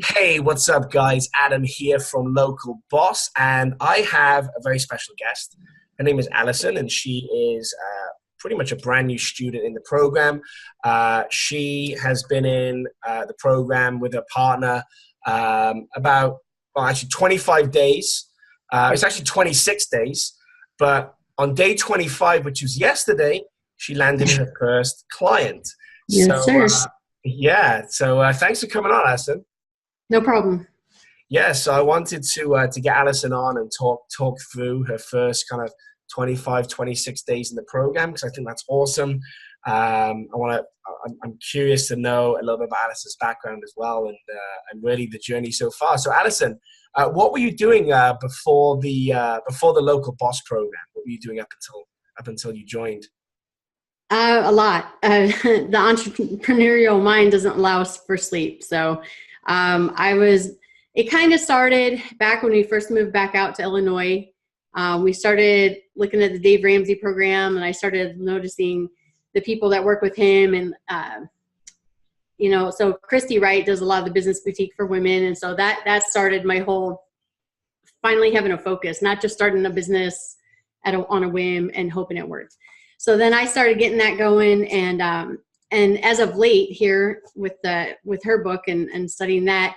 Hey, what's up, guys? Adam here from Local Boss, and I have a very special guest. Her name is Alison, and she is pretty much a brand new student in the program. She has been in the program with her partner actually 25 days. It's actually 26 days, but on day 25, which was yesterday, she landed her first client. Yes, So, sir. thanks for coming on, Alison. No problem. Yeah, so I wanted to get Alison on and talk through her first kind of 25, 26 days in the program because I think that's awesome. I'm curious to know a little bit about Alison's background as well and really the journey so far. So Alison, what were you doing before the local boss program? What were you doing up until you joined? A lot. The entrepreneurial mind doesn't allow us for sleep. So it kind of started back when we first moved back out to Illinois. We started looking at the Dave Ramsey program, and I started noticing the people that work with him. And, so Christy Wright does a lot of the business boutique for women. And so that started my whole finally having a focus, not just starting a business on a whim and hoping it worked. So then I started getting that going, and as of late here with her book and studying that,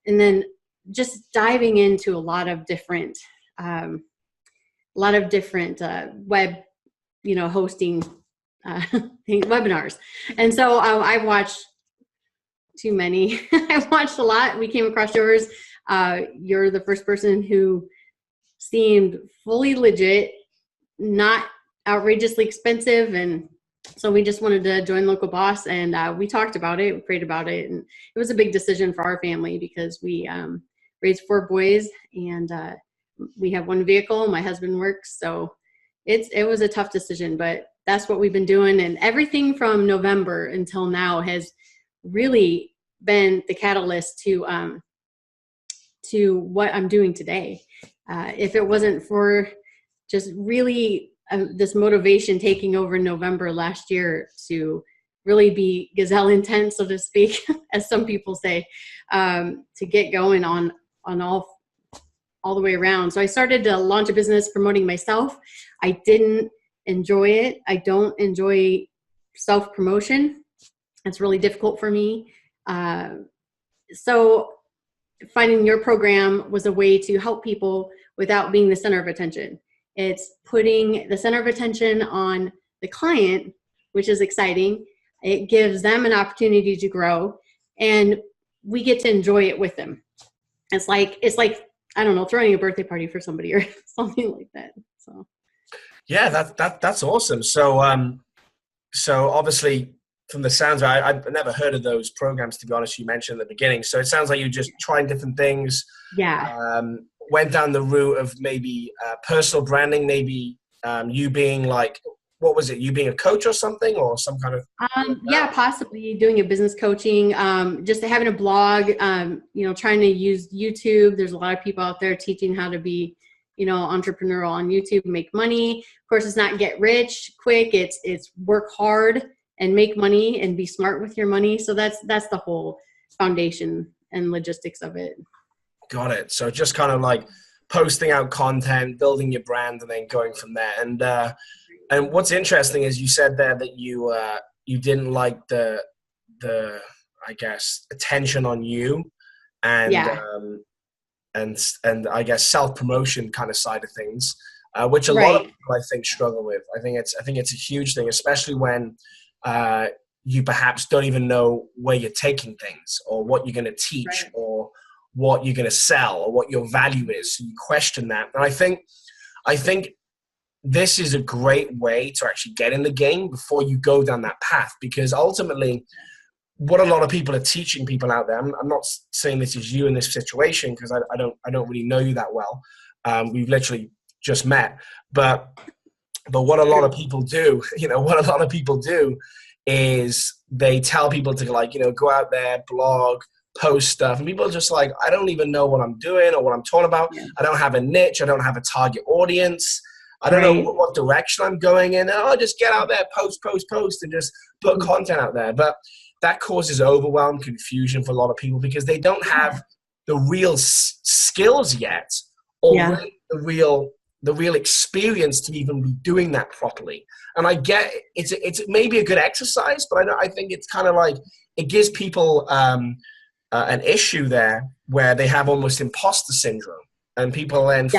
and then just diving into a lot of different web, hosting webinars. And so I've watched too many. I've watched a lot. We came across yours. You're the first person who seemed fully legit, not outrageously expensive, and so we just wanted to join Local Boss, and we talked about it, we prayed about it, and it was a big decision for our family because we raised 4 boys, and we have 1 vehicle. My husband works, so it was a tough decision, but that's what we've been doing, and everything from November until now has really been the catalyst to what I'm doing today. If it wasn't for just really this motivation taking over in November last year to really be gazelle intent, so to speak, as some people say, to get going on all the way around. So I started to launch a business promoting myself. I didn't enjoy it. I don't enjoy self-promotion. It's really difficult for me. So finding your program was a way to help people without being the center of attention. It's putting the center of attention on the client, which is exciting. It gives them an opportunity to grow, and we get to enjoy it with them. It's like I don't know, throwing a birthday party for somebody or something like that. So Yeah, that's awesome. So obviously from the sounds, I've never heard of those programs, to be honest. You mentioned at the beginning, so it sounds like you're just trying different things. yeah. Went down the route of maybe personal branding, maybe you being like, what was it? You being a coach or something, or some kind of Yeah, possibly doing a business coaching, just having a blog, trying to use YouTube. There's a lot of people out there teaching how to be, entrepreneurial on YouTube, make money. Of course, it's not get rich quick. It's work hard and make money and be smart with your money. So that's the whole foundation and logistics of it. Got it. So just kind of like posting out content, building your brand, and then going from there. And what's interesting is you said there that you didn't like the I guess attention on you and Yeah. And I guess self-promotion kind of side of things, which a lot of Right. people I think struggle with. I think it's a huge thing, especially when you perhaps don't even know where you're taking things or what you're going to teach Right. or what you're going to sell or what your value is. So you question that. And I think this is a great way to actually get in the game before you go down that path, because ultimately what a lot of people are teaching people out there, I'm not saying this is you in this situation because I don't really know you that well. We've literally just met, but what a lot of people do, is they tell people to go out there, blog, post stuff, and people are just like, I don't even know what I'm doing or what I'm talking about. Yeah. I don't have a niche. I don't have a target audience. I don't know Right. what direction I'm going in. Just get out there, post, and just put content out there. But that causes overwhelm, confusion for a lot of people because they don't have the real skills yet, or the real experience to even be doing that properly. And I get it's maybe a good exercise, but I think it's kind of like it gives people an issue there where they have almost imposter syndrome, and people then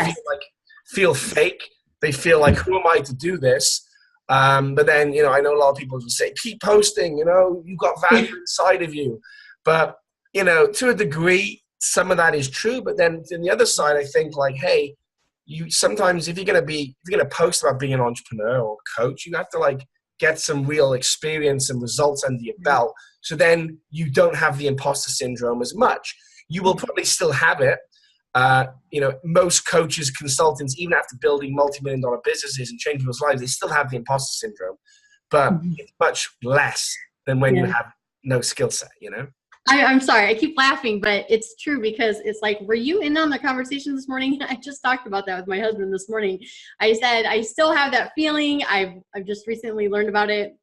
feel fake. They feel like, who am I to do this? But then, I know a lot of people will say, keep posting, you've got value inside of you. But, to a degree, some of that is true. But then on the other side, I think like, hey, you sometimes if you're going to post about being an entrepreneur or coach, you have to like get some real experience and results under your belt. So then you don't have the imposter syndrome as much. You will probably still have it. Most coaches, consultants, even after building multi-million-dollar businesses and changing people's lives, they still have the imposter syndrome, but it's much less than when you have no skill set, I'm sorry, I keep laughing, but it's true because it's like, were you in on the conversation this morning? I just talked about that with my husband this morning. I said, I still have that feeling. I've just recently learned about it.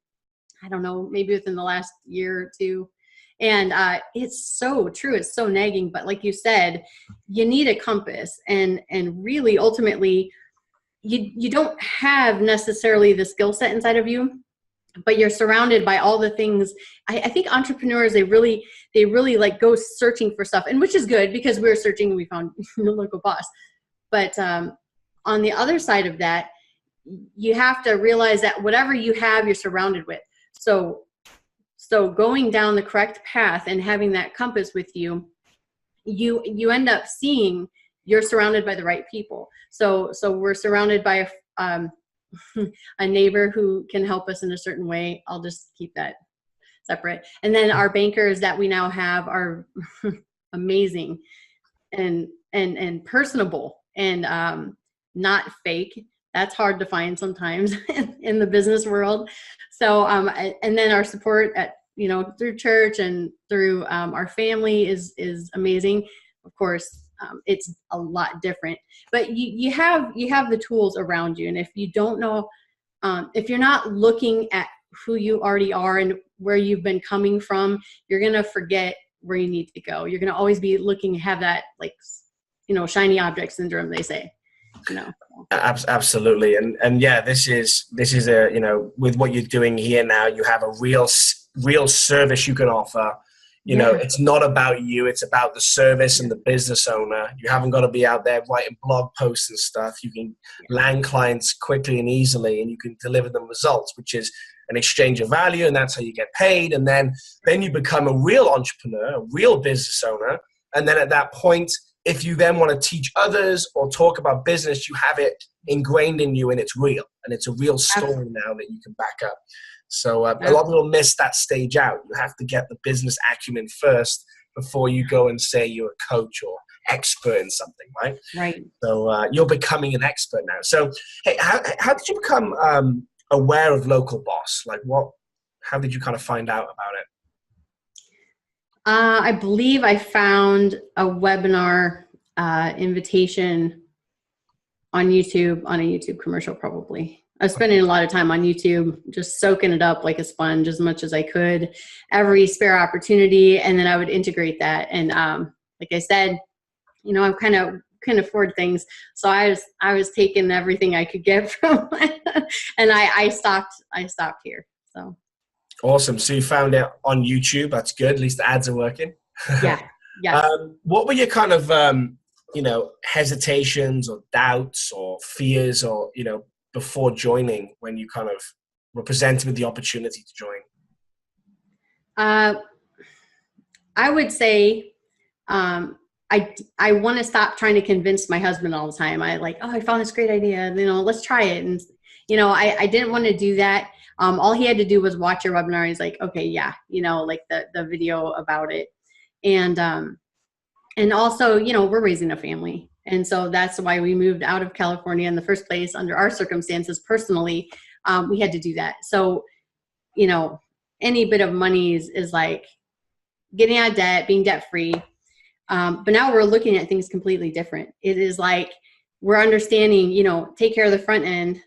I don't know, maybe within the last year or two. And it's so true. It's so nagging. But like you said, you need a compass. And really, ultimately, you don't have necessarily the skill set inside of you, but you're surrounded by all the things. I think entrepreneurs, they really like go searching for stuff, and which is good because we were searching and we found the local boss. But on the other side of that, you have to realize that whatever you have, you're surrounded with. So going down the correct path and having that compass with you, you end up seeing you're surrounded by the right people. So we're surrounded by a neighbor who can help us in a certain way. I'll just keep that separate. And then our bankers that we now have are amazing and personable and not fake. That's hard to find sometimes in the business world. So, and then our support at, through church and through our family is amazing. Of course, it's a lot different, but you have the tools around you. And if you don't know, if you're not looking at who you already are and where you've been coming from, you're going to forget where you need to go. You're going to always be looking, have that shiny object syndrome, they say. Absolutely. And yeah, this is a, with what you're doing here now, you have a real service you can offer. It's not about you, it's about the service and the business owner. You haven't got to be out there writing blog posts and stuff. You can land clients quickly and easily, and you can deliver them results, which is an exchange of value, and that's how you get paid. And then you become a real entrepreneur, a real business owner. And then at that point, if you then want to teach others or talk about business, you have it ingrained in you and it's real. And it's a real story now that you can back up. So a lot of people miss that stage out. You have to get the business acumen first before you go and say you're a coach or expert in something, right? Right. So you're becoming an expert now. So hey, how did you become aware of Local Boss? How did you kind of find out about it? I believe I found a webinar invitation on YouTube, on a YouTube commercial probably. I was spending a lot of time on YouTube, just soaking it up like a sponge as much as I could, every spare opportunity, and then I would integrate that. And like I said, I'm kind of can afford things, so I was taking everything I could get from, and I stopped here. So. Awesome. So you found it on YouTube. That's good. At least the ads are working. Yeah. Yes. What were your kind of, hesitations or doubts or fears or, before joining when you kind of were presented with the opportunity to join? I would say I want to stop trying to convince my husband all the time. I found this great idea. Let's try it. And, I didn't want to do that. All he had to do was watch your webinar. He's like, okay, yeah, like the video about it. And also, we're raising a family. And so that's why we moved out of California in the first place under our circumstances personally. We had to do that. So, any bit of money is like getting out of debt, being debt free. But now we're looking at things completely different. It is like we're understanding, take care of the front end,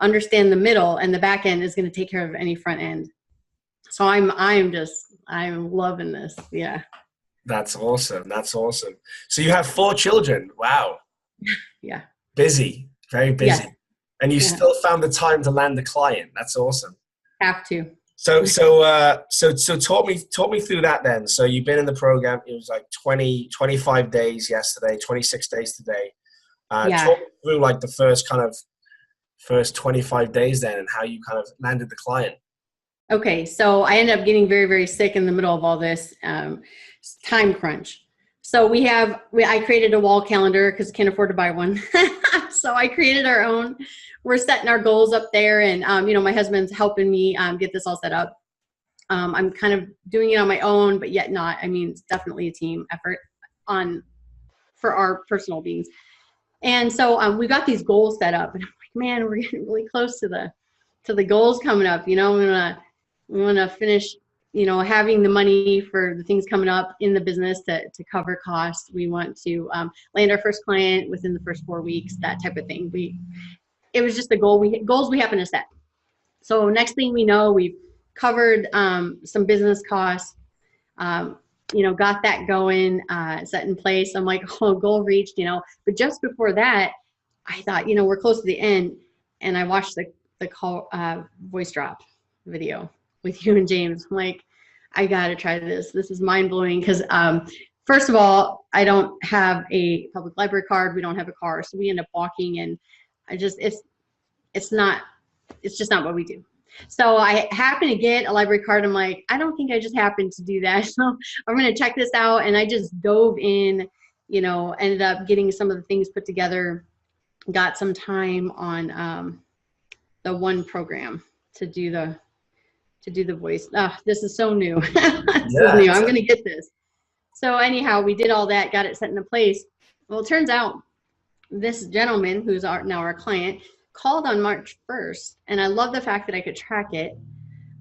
understand the middle, and the back end is going to take care of any front end. So I'm just I'm loving this. Yeah. That's awesome. That's awesome. So you have 4 children. Wow. Yeah. Busy, very Yes. busy. And you Yeah. still found the time to land a client. That's awesome. Have to. So talk me through that then. So you've been in the program. It was like 25 days yesterday, 26 days today. Yeah. Talk me through like the first 25 days then and how you kind of landed the client. Okay. So I ended up getting very, very sick in the middle of all this time crunch. So I created a wall calendar because I can't afford to buy one. So I created our own. We're setting our goals up there, and my husband's helping me get this all set up. I'm kind of doing it on my own, but yet not. I mean, it's definitely a team effort for our personal beings. And so we got these goals set up, and I'm like, man, we're getting really close to the goals coming up. We want to finish, having the money for the things coming up in the business to cover costs. We want to land our first client within the first 4 weeks, that type of thing. It was just the goals we happen to set. So next thing we know, we've covered some business costs, got that going, set in place. I'm like, oh, goal reached, but just before that, I thought, we're close to the end. And I watched the call voice drop video with you and James. I'm like, I got to try this. This is mind blowing. Cause first of all, I don't have a public library card. We don't have a car. So we end up walking, and it's just not what we do. So I happened to get a library card. I'm like, I don't think I just happened to do that. So I'm going to check this out. And I just dove in, ended up getting some of the things put together, got some time on the one program to do the voice. This is so new. This is new. I'm going to get this. So anyhow, we did all that, got it set into place. Well, it turns out this gentleman who's now our client called on March 1st, and I love the fact that I could track it.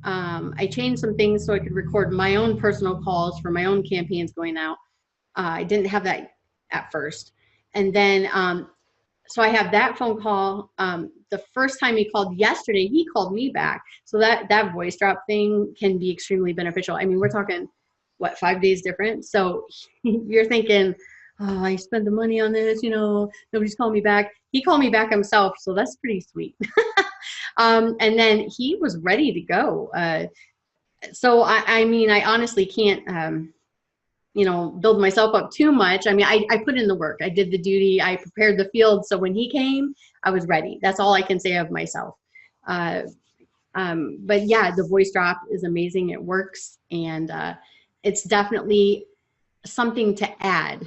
I changed some things so I could record my own personal calls for my own campaigns going out. I didn't have that at first. And then, so I have that phone call. The first time he called yesterday, he called me back. So that voice drop thing can be extremely beneficial. I mean, we're talking, 5 days different? So you're thinking, oh, I spent the money on this, nobody's calling me back. He called me back himself, so that's pretty sweet. And then he was ready to go. So I honestly can't, build myself up too much. I mean, I put in the work. I did the duty. I prepared the field. So when he came, I was ready. That's all I can say of myself. But yeah, the voice drop is amazing. It works. And it's definitely something to add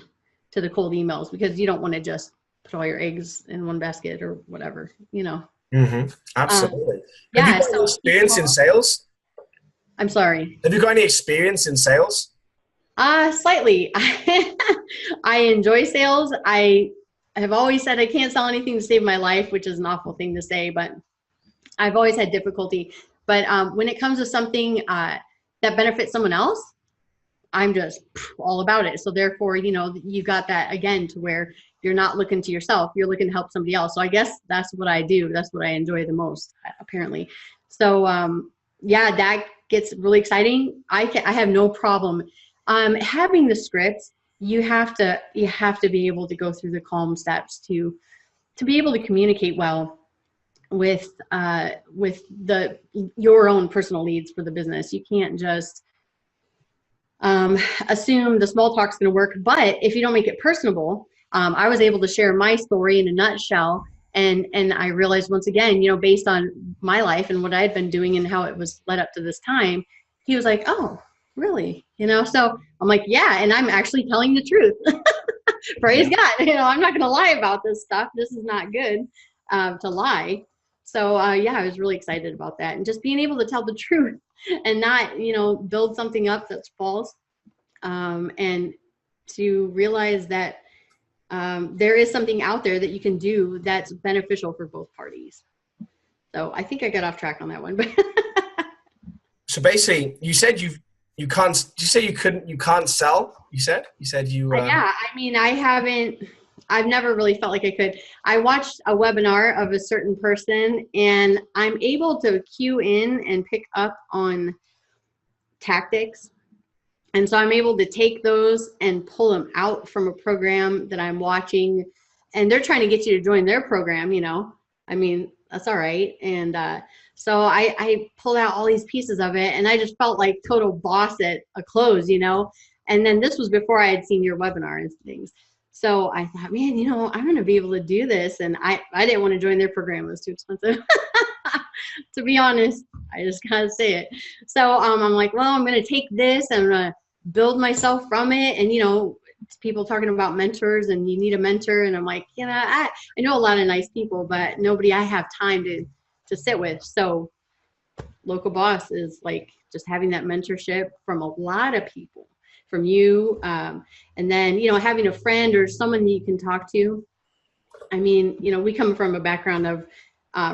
to the cold emails, because you don't want to just put all your eggs in one basket or whatever, Mm-hmm. Absolutely. Yeah. Have you got any experience in sales? I'm sorry. Have you got any experience in sales? Slightly. I enjoy sales. I have always said I can't sell anything to save my life, which is an awful thing to say, but I've always had difficulty. But when it comes to something that benefits someone else, I'm just all about it. So therefore, you got that again to where you're not looking to yourself, you're looking to help somebody else. So I guess that's what I do. That's what I enjoy the most, apparently. So yeah, that gets really exciting. I have no problem having the scripts. You have to be able to go through the calm steps to be able to communicate well with your own personal needs for the business. You can't just assume the small talk's going to work. But if you don't make it personable, I was able to share my story in a nutshell. And I realized once again, based on my life and what I had been doing and how it was led up to this time, he was like, oh, really? So I'm like, yeah, and I'm actually telling the truth. Praise God. I'm not going to lie about this stuff. This is not good to lie. So yeah, I was really excited about that, and just being able to tell the truth and not, build something up that's false, and to realize that there is something out there that you can do that's beneficial for both parties. So I think I got off track on that one. But so basically, you said you can't. Did you say you can't sell? You said you. Yeah, I mean, I've never really felt like I could. I watched a webinar of a certain person, and I'm able to cue in and pick up on tactics And so I'm able to take those and pull them out from a program that I'm watching, and they're trying to get you to join their program, I mean, that's all right. And so I pulled out all these pieces of it, and I just felt like total boss at a close, And then this was before I had seen your webinar and things. So I thought, man, I'm going to be able to do this. And I didn't want to join their program. It was too expensive. To be honest, I just got to say it. So I'm like, well, I'm going to take this and I'm going to build myself from it. And, people talking about mentors and you need a mentor. And I'm like, I know a lot of nice people, but nobody I have time to sit with. So Local Boss is like just having that mentorship from a lot of people, from you. And then, having a friend or someone that you can talk to. I mean, we come from a background of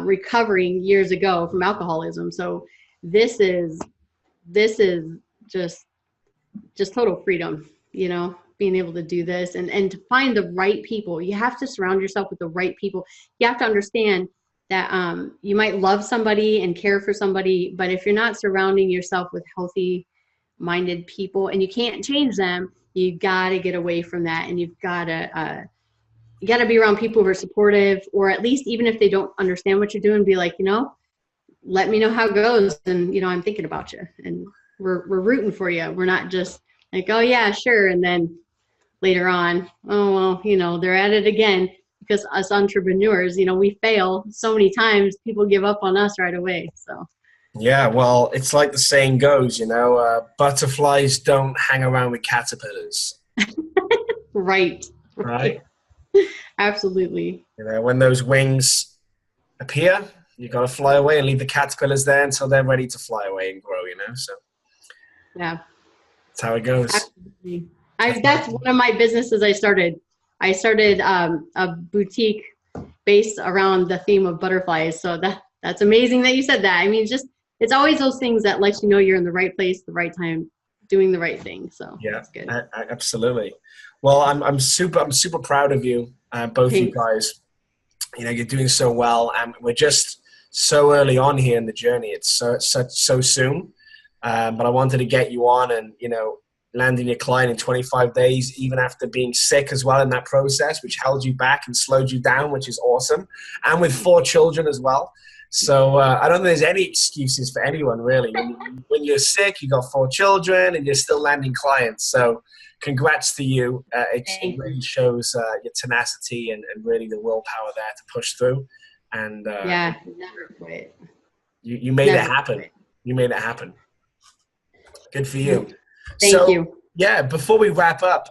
recovering years ago from alcoholism. So this is just total freedom, being able to do this and to find the right people. You have to surround yourself with the right people. You have to understand that you might love somebody and care for somebody, but if you're not surrounding yourself with healthy minded people and you can't change them, you got to get away from that. And you've got to be around people who are supportive, or at least even if they don't understand what you're doing, be like, let me know how it goes. And, I'm thinking about you and we're rooting for you. We're not just like, oh yeah, sure. And then later on, oh, well, they're at it again, because us entrepreneurs, we fail so many times, people give up on us right away. So. Yeah, well, it's like the saying goes, butterflies don't hang around with caterpillars. Right. Absolutely. When those wings appear, you got to fly away and leave the caterpillars there until they're ready to fly away and grow, so. Yeah. That's how it goes. Absolutely. That's one of my businesses I started. I started a boutique based around the theme of butterflies. So that's amazing that you said that. I mean, it's always those things that let you know you're in the right place, the right time, doing the right thing. So yeah, that's good. Absolutely. Well, I'm super proud of you, both Thanks. You guys. You're doing so well, and we're just so early on here in the journey. It's so soon, but I wanted to get you on and landing your client in 25 days, even after being sick as well in that process, which held you back and slowed you down, which is awesome, and with 4 children as well. So I don't think there's any excuses for anyone, really. When you're sick, you got 4 children, and you're still landing clients. So congrats to you. It really shows your tenacity and really the willpower there to push through. And yeah, never quit. You made it happen. Quit. You made it happen. Good for you. Thank you. Yeah, before we wrap up,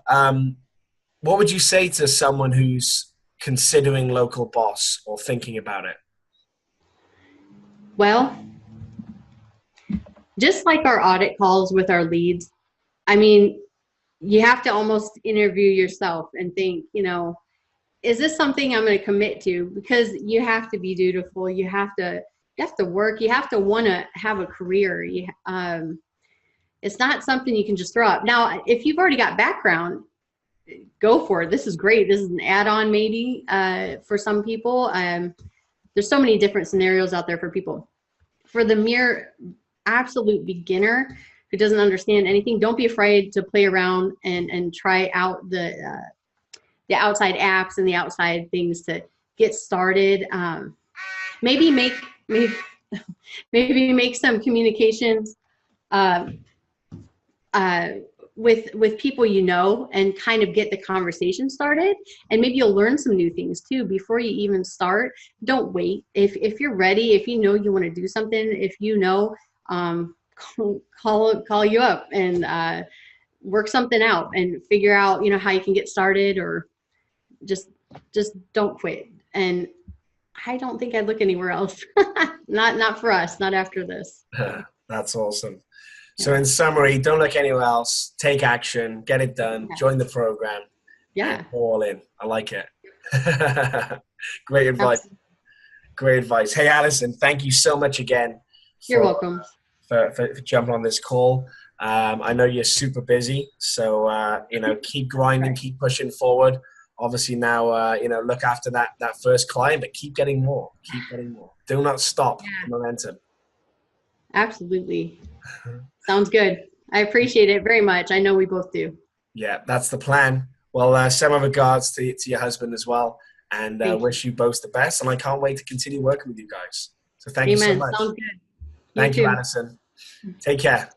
what would you say to someone who's considering Local Boss or thinking about it? Well, just like our audit calls with our leads, I mean, you have to almost interview yourself and think, is this something I'm going to commit to? Because you have to be dutiful. You have to work. You have to want to have a career. It's not something you can just throw up. Now, if you've already got background, go for it. This is great. This is an add-on maybe for some people. There's so many different scenarios out there for people. For the mere absolute beginner who doesn't understand anything, don't be afraid to play around and try out the outside apps and the outside things to get started. Maybe make some communications with people and kind of get the conversation started, and maybe you'll learn some new things too before you even start. Don't wait. If you're ready, if you want to do something, if call you up and work something out and figure out how you can get started, or just don't quit. And I don't think I'd look anywhere else. not for us, not after this. That's awesome. So in summary, don't look anywhere else. Take action, get it done, join the program. Yeah. All in. I like it. Great advice. Absolutely. Great advice. Hey, Alison, thank you so much again. You're welcome. For jumping on this call. I know you're super busy, so, keep grinding, keep pushing forward. Obviously now, look after that first client, but keep getting more. Do not stop the momentum. Absolutely. Sounds good. I appreciate it very much. I know we both do. Yeah, that's the plan. Well, send my regards to your husband as well, and Thank you. wish you both the best. And I can't wait to continue working with you guys. So thank you so Amen. much. Sounds good. You Thank you, too. Alison. Take care.